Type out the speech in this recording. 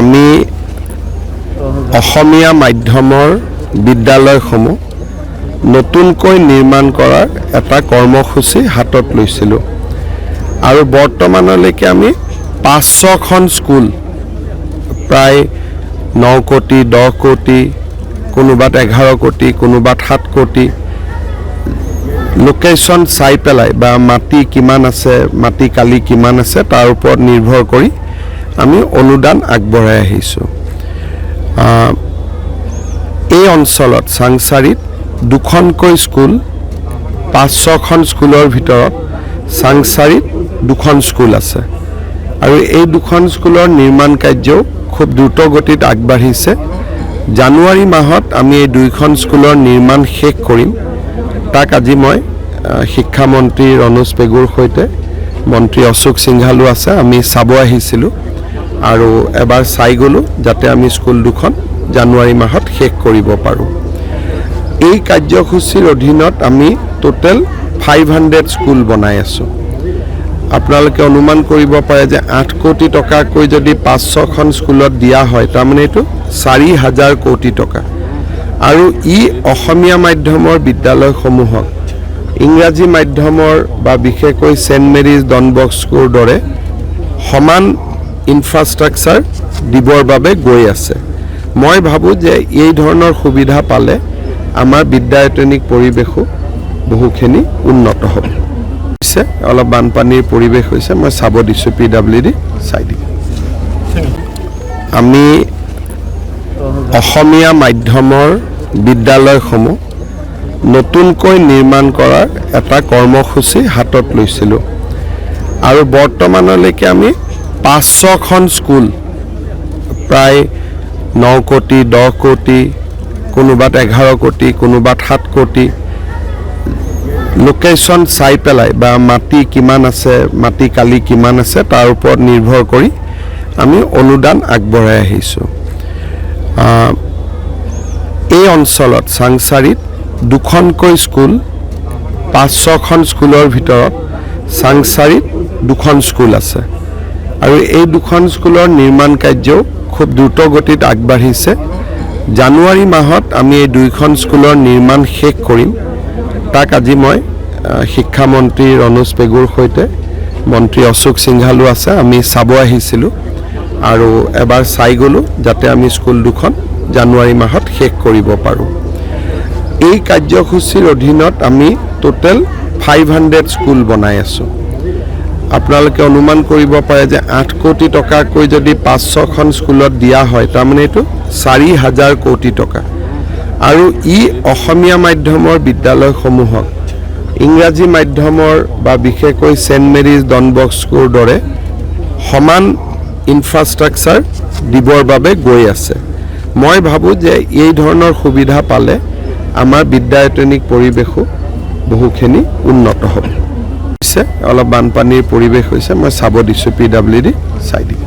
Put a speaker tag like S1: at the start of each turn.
S1: আমি অসমীয়া মাধ্যমৰ বিদ্যালয়সমূহ নতুনকৈ নিৰ্মাণ কৰাৰ এটা কৰ্মসূচী হাতত লৈছিলোঁ আৰু বৰ্তমানলৈকে আমি 500খন স্কুল প্ৰায় 9 কোটি 10 কোটি কোনোবাত 11 কোটি কোনোবাত 7 কোটি লোকেশ্যন চাই পেলাই বা মাটি কিমান আছে মাটি কালি কিমান আছে তাৰ ওপৰত নিৰ্ভৰ কৰি আমি অনুদান আগবঢ়াই আহিছোঁ। এই অঞ্চলত চাংচাৰীত দুখনকৈ স্কুল 500খন স্কুলৰ ভিতৰত চাংচাৰীত দুখন স্কুল আছে আৰু এই দুখন স্কুলৰ নিৰ্মাণ কাৰ্যও খুব দ্ৰুত গতিত আগবাঢ়িছে। জানুৱাৰী মাহত আমি এই দুইখন স্কুলৰ নিৰ্মাণ শেষ কৰিম। তাক আজি মই শিক্ষামন্ত্ৰী ৰণোজ পেগুৰ সৈতে মন্ত্ৰী অশোক সিংহালো আছে, আমি চাব আহিছিলোঁ আৰু এবাৰ চাই গ'লোঁ যাতে আমি স্কুল দুখন জানুৱাৰী মাহত শেষ কৰিব পাৰোঁ। এই কাৰ্যসূচীৰ অধীনত আমি টোটেল 500 স্কুল বনাই আছোঁ। আপোনালোকে অনুমান কৰিব পাৰে যে 8 কোটি টকাকৈ যদি 500খন স্কুলত দিয়া হয় তাৰমানে এইটো 4,000 কোটি টকা আৰু ই অসমীয়া মাধ্যমৰ বিদ্যালয়সমূহক ইংৰাজী মাধ্যমৰ বা বিশেষকৈ সেন্ট মেৰিজ ডন বস্কোৰ দৰে সমান ইনফ্ৰাষ্ট্ৰাকচাৰ দিবৰ বাবে গৈ আছে। মই ভাবোঁ যে এই ধৰণৰ সুবিধা পালে আমাৰ বিদ্যায়তনিক পৰিৱেশো বহুখিনি উন্নত হ'ব। অলপ বানপানীৰ পৰিৱেশ হৈছে, মই চাব দিছোঁ PWD চাই দিম। আমি অসমীয়া মাধ্যমৰ বিদ্যালয়সমূহ নতুনকৈ নিৰ্মাণ কৰাৰ এটা কৰ্মসূচী হাতত লৈছিলোঁ আৰু বৰ্তমানলৈকে আমি 500খন স্কুল প্ৰায় 9 কোটি 10 কোটি কোনোবাত 11 কোটি কোনোবাত 7 কোটি লোকেশ্যন চাই পেলাই বা মাটি কিমান আছে মাটি কালি কিমান আছে তাৰ ওপৰত নিৰ্ভৰ কৰি আমি অনুদান আগবঢ়াই আহিছোঁ। এই অঞ্চলত চাংচাৰীত দুখনকৈ স্কুল 500খন স্কুলৰ ভিতৰত চাংচাৰীত দুখন স্কুল আছে আৰু এই দুখন স্কুলৰ নিৰ্মাণ কাৰ্যও খুব দ্ৰুত গতিত আগবাঢ়িছে। জানুৱাৰী মাহত আমি এই দুইখন স্কুলৰ নিৰ্মাণ শেষ কৰিম। তাক আজি মই শিক্ষামন্ত্ৰী ৰণোজ পেগুৰ সৈতে মন্ত্ৰী অশোক সিংহালো আছে, আমি চাব আহিছিলোঁ আৰু এবাৰ চাই গ'লোঁ যাতে আমি স্কুল দুখন জানুৱাৰী মাহত শেষ কৰিব পাৰোঁ। এই কাৰ্যসূচীৰ অধীনত আমি টোটেল 500 স্কুল বনাই আছোঁ। আপোনালোকে অনুমান কৰিব পাৰে যে 8 কোটি টকাকৈ যদি 500খন স্কুলত দিয়া হয় তাৰমানে এইটো 4,000 কোটি টকা আৰু ই অসমীয়া মাধ্যমৰ বিদ্যালয়সমূহক ইংৰাজী মাধ্যমৰ বা বিশেষকৈ সেন্ট মেৰিজ ডন বস্কোৰ দৰে সমান ইনফ্ৰাষ্ট্ৰাকচাৰ দিবৰ বাবে গৈ আছে। মই ভাবোঁ যে এই ধৰণৰ সুবিধা পালে আমাৰ বিদ্যায়তনিক পৰিৱেশো বহুখিনি উন্নত হ'ব। অলপ বানপানীৰ পৰিৱেশ হৈছে, মই চাব দিছোঁ PWD চাই দিম।